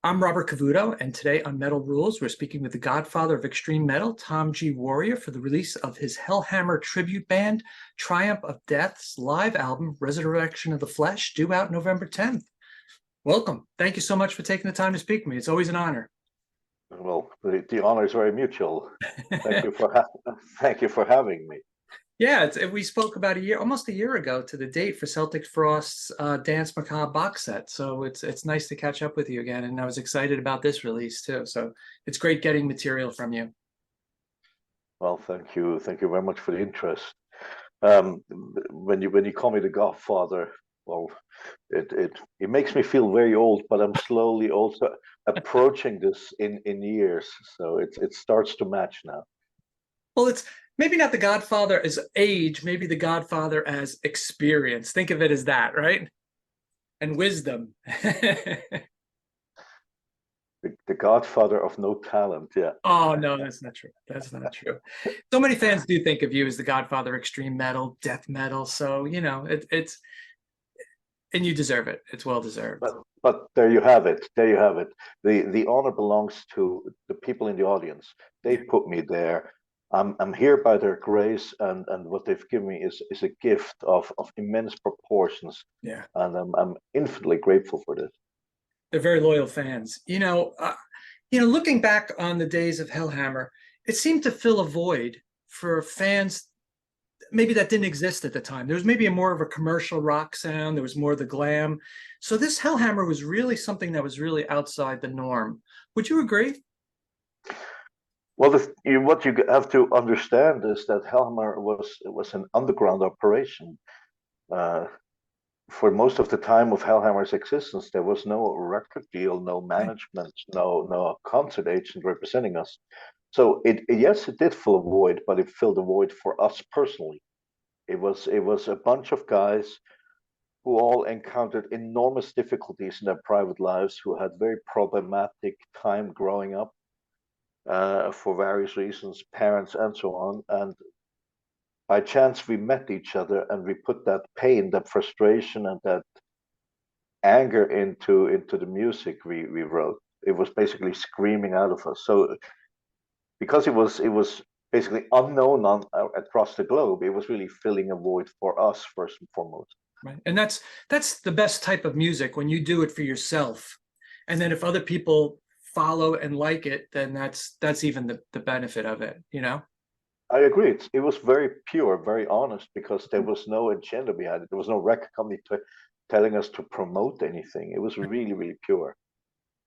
I'm Robert Cavuto, and today on Metal Rules, we're speaking with the godfather of extreme metal, Tom G. Warrior, for the release of his Hellhammer tribute band, Triumph of Death's live album, Resurrection of the Flesh, due out November 10th. Welcome. Thank you so much for taking the time to speak to me. It's always an honor. Well, the honor is very mutual. Thank you for thank you for having me. Yeah, we spoke about almost a year ago to the date for Celtic Frost's Dance Macabre box set. So it's nice to catch up with you again, and I was excited about this release too. So it's great getting material from you. Well, thank you very much for the interest. When you call me the Godfather, well, it makes me feel very old, but I'm slowly also approaching this in years, so it starts to match now. Well, it's maybe not the Godfather as age, maybe the Godfather as experience. Think of it as that, right? And wisdom. The Godfather of no talent, yeah. Oh, no, that's not true. That's not true. So many fans do think of you as the Godfather of extreme metal, death metal. So, you know, it's, and you deserve it. It's well deserved. But there you have it. There you have it. The honor belongs to the people in the audience. They put me there. I'm here by their grace, and what they've given me is a gift of immense proportions. Yeah. And I'm infinitely grateful for this. They're very loyal fans. Looking back on the days of Hellhammer, it seemed to fill a void for fans maybe that didn't exist at the time. There was maybe more of a commercial rock sound. There was more of the glam. So this Hellhammer was really something that was really outside the norm. Would you agree? Well, what you have to understand is that Hellhammer was an underground operation. For most of the time of Hellhammer's existence, there was no record deal, no management, no concert agent representing us. So yes, it did fill a void, but it filled a void for us personally. It was a bunch of guys who all encountered enormous difficulties in their private lives, who had very problematic time growing up for various reasons, parents and so on. And by chance, we met each other, and we put that pain, that frustration, and that anger into the music we wrote. It was basically screaming out of us. So because it was basically unknown across the globe, it was really filling a void for us first and foremost. Right. And that's the best type of music, when you do it for yourself. And then if other people follow and like it, then that's even the benefit of it, you know? I agree. It was very pure, very honest, because there was no agenda behind it. There was no record company telling us to promote anything. It was really, really pure.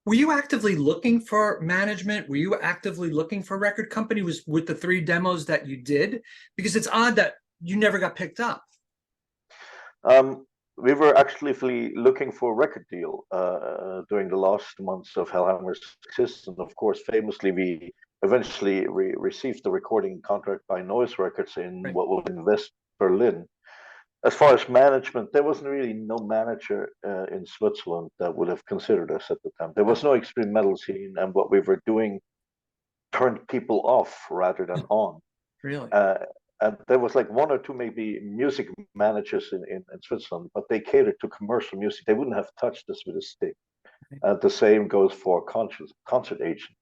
Were you actively looking for management? Were you actively looking for a record company with the 3 demos that you did? Because it's odd that you never got picked up. We were actually looking for a record deal during the last months of Hellhammer's existence. Of course, famously, we eventually received the recording contract by Noise Records in what was in West Berlin. As far as management, there wasn't really no manager in Switzerland that would have considered us at the time. There was no extreme metal scene, and what we were doing turned people off rather than on. Really? And there was like 1 or 2 maybe music managers in Switzerland, but they catered to commercial music. They wouldn't have touched us with a stick. The same goes for concert agents.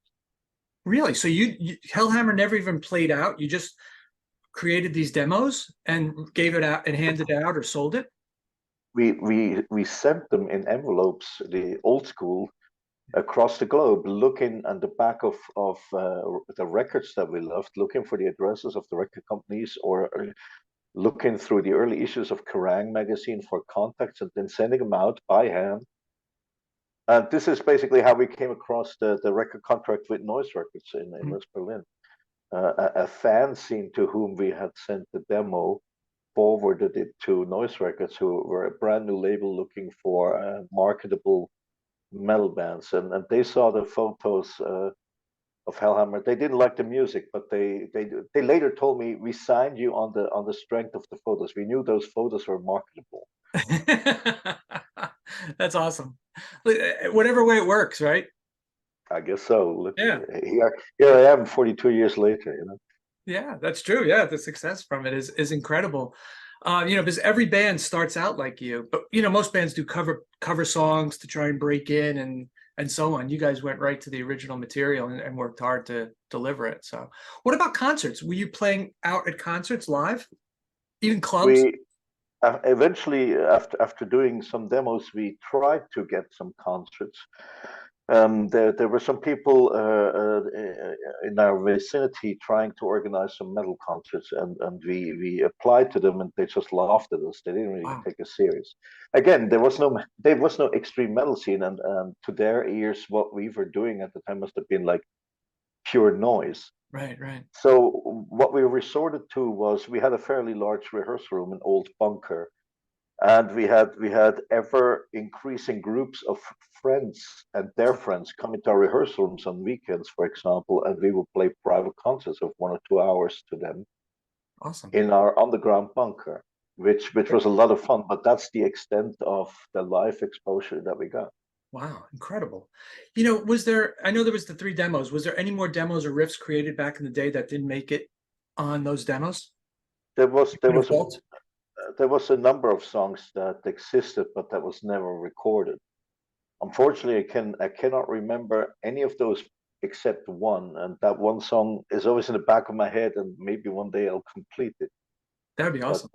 Really? So you Hellhammer never even played out? You just created these demos and gave it out and handed it out or sold it? We sent them in envelopes, the old school, across the globe, looking at the back of the records that we loved, looking for the addresses of the record companies, or looking through the early issues of Kerrang magazine for contacts, and then sending them out by hand. And this is basically how we came across the record contract with Noise Records in West Berlin. A fanzine to whom we had sent the demo forwarded it to Noise Records, who were a brand new label looking for marketable metal bands, and they saw the photos of Hellhammer. They didn't like the music, but they later told me, we signed you on the strength of the photos. We knew those photos were marketable. That's awesome. Whatever way it works, right? I guess so. Yeah. Here I am 42 years later, you know. Yeah, that's true. Yeah, the success from it is incredible. Because every band starts out like you, but most bands do cover songs to try and break in, and and so on. You guys went right to the original material and worked hard to deliver it. So, what about concerts? Were you playing out at concerts live, even clubs? We eventually, after doing some demos, we tried to get some concerts. There were some people in our vicinity trying to organize some metal concerts, and we applied to them, and they just laughed at us. They didn't really Wow. take us serious. Again, there was no extreme metal scene, and to their ears, what we were doing at the time must have been like pure noise. Right, right. So what we resorted to was we had a fairly large rehearsal room, an old bunker, and we had ever increasing groups of friends and their friends coming to our rehearsal rooms on weekends, for example, and we would play private concerts of 1 or 2 hours to them Awesome. in our underground bunker, which was a lot of fun. But that's the extent of the live exposure that we got. Wow, incredible. I know there was the 3 demos. Was there any more demos or riffs created back in the day that didn't make it on those demos? There was there Point of was a fault? there was a number of songs that existed, but that was never recorded. Unfortunately, I cannot remember any of those except one, and that one song is always in the back of my head, and maybe one day I'll complete it. That would be But awesome.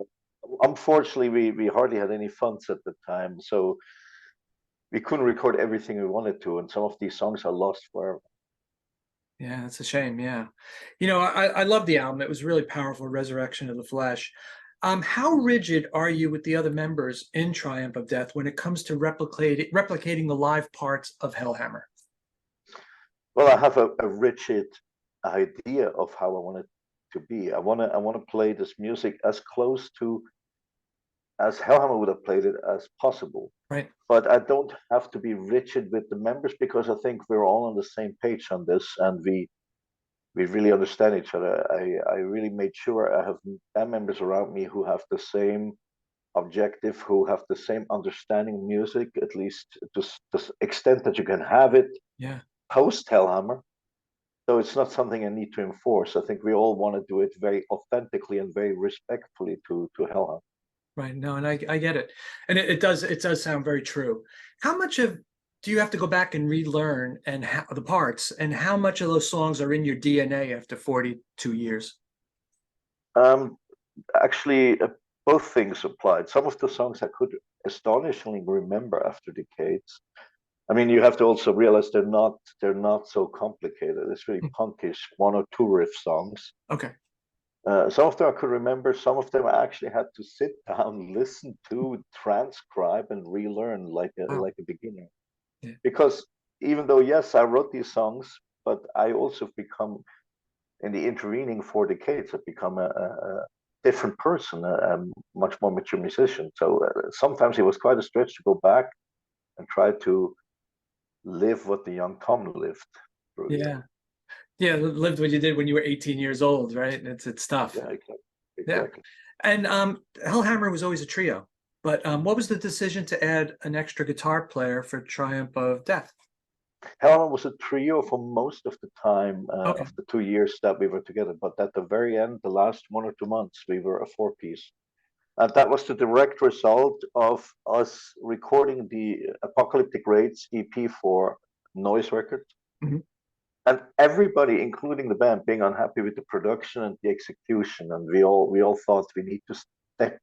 unfortunately, we hardly had any funds at the time, so we couldn't record everything we wanted to, and some of these songs are lost forever. Yeah, that's a shame. Yeah. I love the album. It was really powerful, Resurrection of the Flesh. How rigid are you with the other members in Triumph of Death when it comes to replicating the live parts of Hellhammer? Well, I have a rigid idea of how I want it to be. I want to play this music as close to as Hellhammer would have played it as possible. Right. But I don't have to be rigid with the members because I think we're all on the same page on this, and we really understand each other. I really made sure I have band members around me who have the same objective, who have the same understanding of music, at least to the extent that you can have it Yeah. post Hellhammer. So it's not something I need to enforce. I think we all want to do it very authentically and very respectfully to Hellhammer. Right. No, and I get it. And it does sound very true. How much of do you have to go back and relearn and how the parts and how much of those songs are in your DNA after 42 years? Um, Actually, both things applied. Some of the songs I could astonishingly remember after decades. I mean, you have to also realize they're not so complicated. It's really Hmm. punkish, 1 or 2 riff songs. Okay. Some of them I could remember. Some of them I actually had to sit down, listen to, transcribe, and relearn like a Wow. like a beginner. Yeah. Because even though yes, I wrote these songs, but I also become in the intervening 4 decades, I've become a different person, a much more mature musician. So sometimes it was quite a stretch to go back and try to live what the young Tom lived through. Yeah. Yeah. Lived what you did when you were 18 years old, right? It's tough. Yeah, exactly. Yeah. Exactly. And Hellhammer was always a trio. But what was the decision to add an extra guitar player for Triumph of Death? Hellhammer was a trio for most of the time Okay. of the 2 years that we were together. But at the very end, the last 1 or 2 months, we were a 4 piece. And that was the direct result of us recording the Apocalyptic Raids EP for Noise Records. Mhm. And everybody, including the band, being unhappy with the production and the execution. And we all thought we need to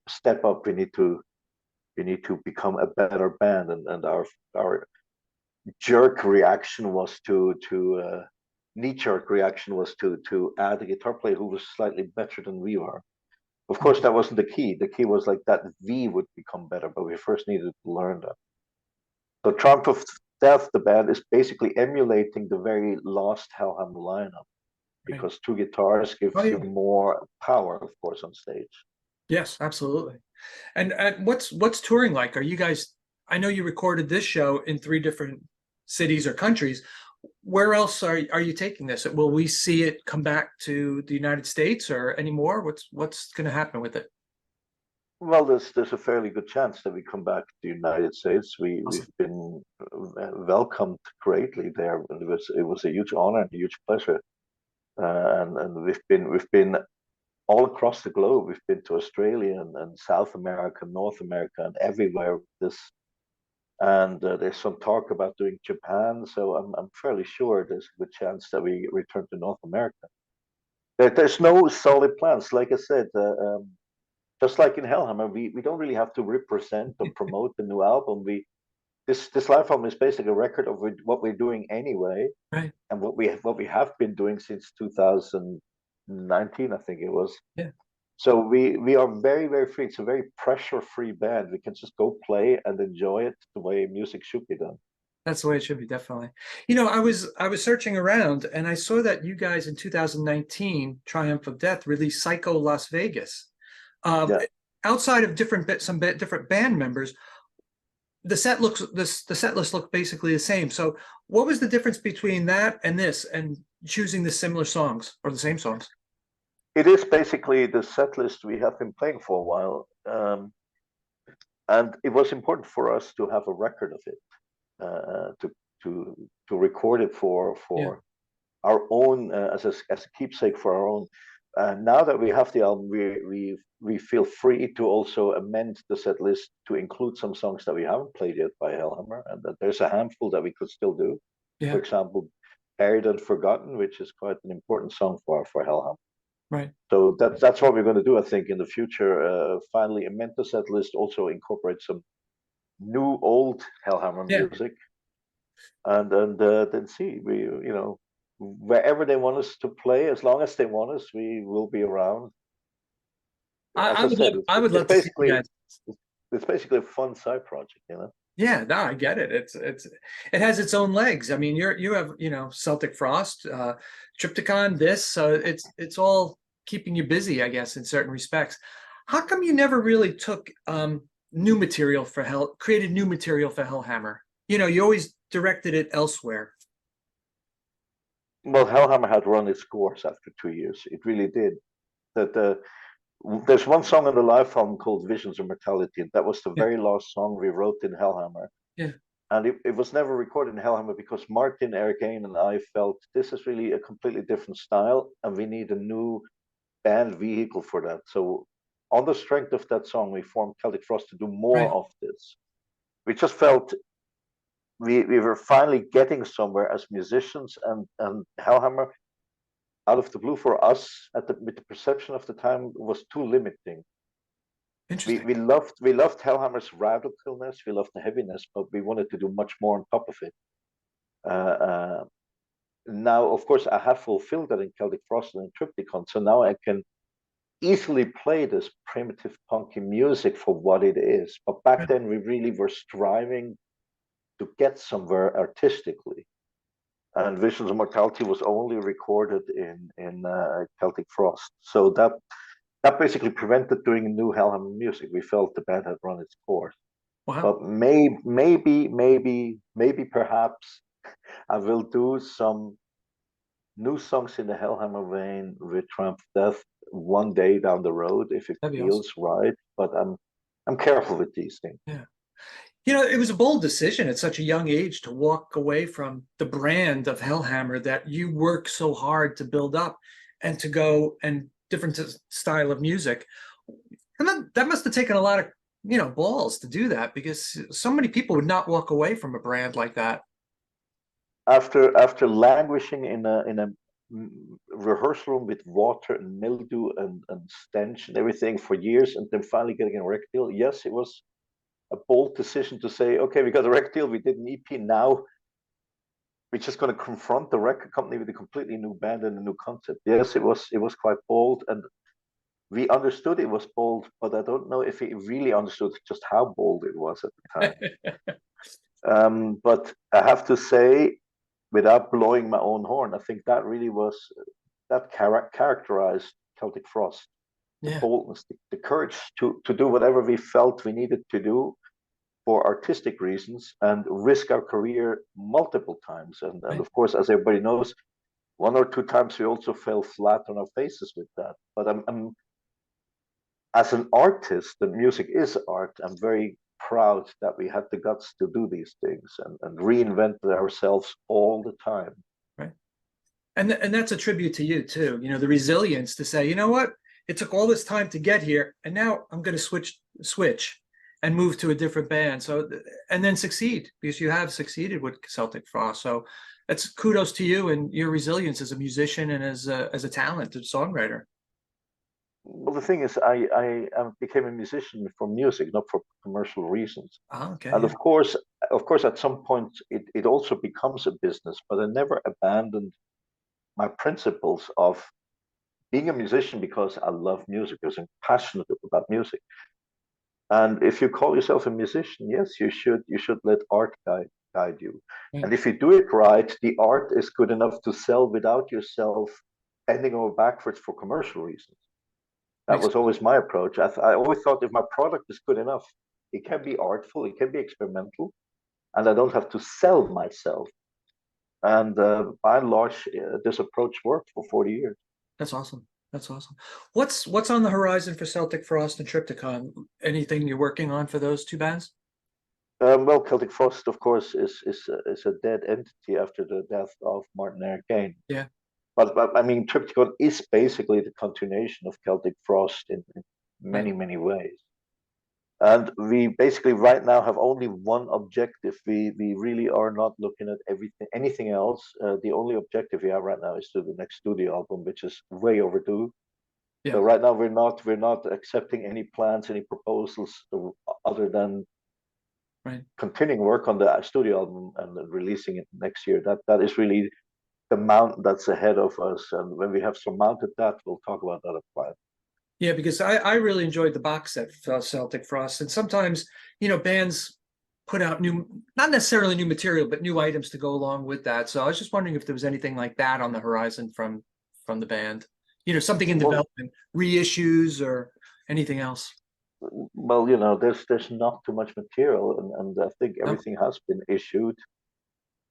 step up. We need to become a better band. And our jerk reaction was to knee jerk reaction was to add a guitar player who was slightly better than we were. Of course, that wasn't the key. The key was like that V would become better, but we first needed to learn that. So Triumph of Death, the band, is basically emulating the very last Hellhammer lineup Right. because 2 guitars Oh gives you yeah. more power, of course, on stage. Yes, absolutely. And what's touring like? Are you guys? I know you recorded this show in 3 different cities or countries. Where else are you taking this? Will we see it come back to the United States or anymore? What's going to happen with it? Well, there's a fairly good chance that we come back to the United States. We've Awesome. been welcomed greatly there. It was a huge honor and a huge pleasure, and we've been all across the globe. We've been to Australia and South America, North America, and everywhere. This and there's some talk about doing Japan. So I'm fairly sure there's a good chance that we return to North America. There's no solid plans. Like I said, just like in Hellhammer, we don't really have to represent or promote the new album. This live album is basically a record of what we're doing anyway, Right. and what we have been doing since 2019, I think it was. Yeah. So we are very, very free. It's a very pressure-free band. We can just go play and enjoy it the way music should be done. That's the way it should be, definitely. You know, I was searching around and I saw that you guys in 2019, Triumph of Death, released Psycho Las Vegas. Yeah. Outside of different different band members, the set list looked basically the same. So what was the difference between that and this and choosing the similar songs or the same songs? It is basically the set list we have been playing for a while. And it was important for us to have a record of it, to record it for Yeah. our own, as a keepsake for our own. Now that we have the album, we feel free to also amend the set list to include some songs that we haven't played yet by Hellhammer, and that there's a handful that we could still do. Yeah. For example, Buried and Forgotten, which is quite an important song for Hellhammer. Right. So that's what we're going to do, I think, in the future. Finally, amend the set list, also incorporate some new old Hellhammer music, and then see wherever they want us to play, as long as they want us, we will be around. I would love to see you guys. It's basically a fun side project, you know. Yeah, no, I get it. It has its own legs. I mean, you have, Celtic Frost, Trypticon, this, so it's all keeping you busy, I guess, in certain respects. How come you never really took new material created new material for Hellhammer? You always directed it elsewhere. Well, Hellhammer had run its course after 2 years. It really did. There's one song on the live album called Visions of Mortality, and that was the very last song we wrote in Hellhammer. Yeah. And it was never recorded in Hellhammer because Martin, Eric Ain, and I felt this is really a completely different style, and we need a new band vehicle for that. So on the strength of that song, we formed Celtic Frost to do more of this. We just felt we were finally getting somewhere as musicians, and Hellhammer, out of the blue for us, with the perception of the time, was too limiting. Interesting. We loved Hellhammer's radicalness, we loved the heaviness, but we wanted to do much more on top of it. Now, of course, I have fulfilled that in Celtic Frost and in Trypticon, so now I can easily play this primitive punky music for what it is. But back then, we really were striving to get somewhere artistically. And Visions of Mortality was only recorded in Celtic Frost. So that basically prevented doing new Hellhammer music. We felt the band had run its course. Wow. But maybe, perhaps, I will do some new songs in the Hellhammer vein with Triumph of Death one day down the road if it feels right. But I'm careful with these things. Yeah. It was a bold decision at such a young age to walk away from the brand of Hellhammer that you work so hard to build up and to go and different style of music. And that must have taken a lot of, balls to do that, because so many people would not walk away from a brand like that. After languishing in a rehearsal room with water and mildew and stench and everything for years, and then finally getting a record deal, yes, it was a bold decision to say, okay, we got a record deal, we did an EP, now we're just going to confront the record company with a completely new band and a new concept. Yes, it was quite bold, and we understood it was bold, but I don't know if we really understood just how bold it was at the time. But I have to say, without blowing my own horn, I think that really characterized Celtic Frost. The boldness, the courage to do whatever we felt we needed to do for artistic reasons and risk our career multiple times. And of course, as everybody knows, one or two times we also fell flat on our faces with that. But I'm as an artist, the music is art. I'm very proud that we had the guts to do these things and reinvent ourselves all the time. Right. And that's a tribute to you too. The resilience to say, you know what? It took all this time to get here, and now I'm going to switch. and move to a different band. So, and then succeed, because you have succeeded with Celtic Frost. So that's kudos to you and your resilience as a musician and as a talented songwriter. Well, the thing is, I became a musician for music, not for commercial reasons. Ah, okay. And Yeah. of course, at some point, it also becomes a business. But I never abandoned my principles of being a musician because I love music, because I'm passionate about music. And if you call yourself a musician, yes, you should let art guide you. Yeah. And if you do it right, the art is good enough to sell without yourself bending over backwards for commercial reasons. That Makes was always my approach. I always thought if my product is good enough, it can be artful, it can be experimental, and I don't have to sell myself. And by and large, this approach worked for 40 years. That's awesome. That's awesome. What's on the horizon for Celtic Frost and Trypticon? Anything you're working on for those two bands? Well, Celtic Frost, of course, is a dead entity after the death of Martin Arcane. Yeah. But I mean, Trypticon is basically the continuation of Celtic Frost in Right. many ways. And we basically right now have only one objective. We really are not looking at anything else. The only objective we have right now is to the next studio album, which is way overdue. Yeah. So right now we're not accepting any plans, any proposals other than Right. continuing work on the studio album and releasing it next year. That is really the mountain that's ahead of us. And when we have surmounted that, we'll talk about that plan. Yeah, because I really enjoyed the box set for Celtic Frost. And sometimes, bands put out not necessarily new material, but new items to go along with that. So I was just wondering if there was anything like that on the horizon from the band. Something in Well, development, reissues or anything else. well, there's not too much material, and I think No? everything has been issued.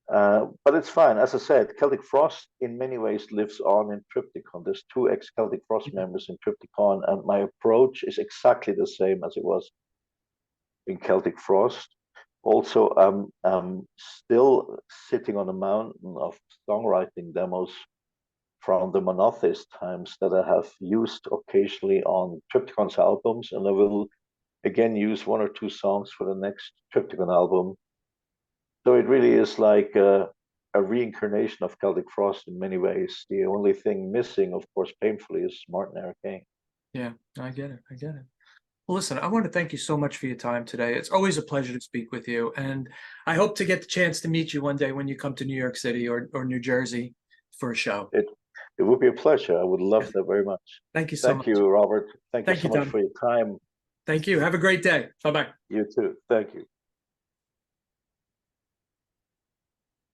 But it's fine. As I said, Celtic Frost in many ways lives on in Trypticon. There's two ex-Celtic Frost members in Trypticon, and my approach is exactly the same as it was in Celtic Frost. Also, I'm still sitting on a mountain of songwriting demos from the Monotheist times that I have used occasionally on Trypticon's albums, and I will again use one or two songs for the next Trypticon album. So it really is like a reincarnation of Celtic Frost in many ways. The only thing missing, of course, painfully, is Martin Arcane. Yeah, I get it. I get it. Well, listen, I want to thank you so much for your time today. It's always a pleasure to speak with you. And I hope to get the chance to meet you one day when you come to New York City or New Jersey for a show. It would be a pleasure. I would love that very much. Thank you so Thank much. you, Robert. Thank you Thank so you, much Tom. for your time. Thank you. Have a great day. Bye-bye. You too. Thank you.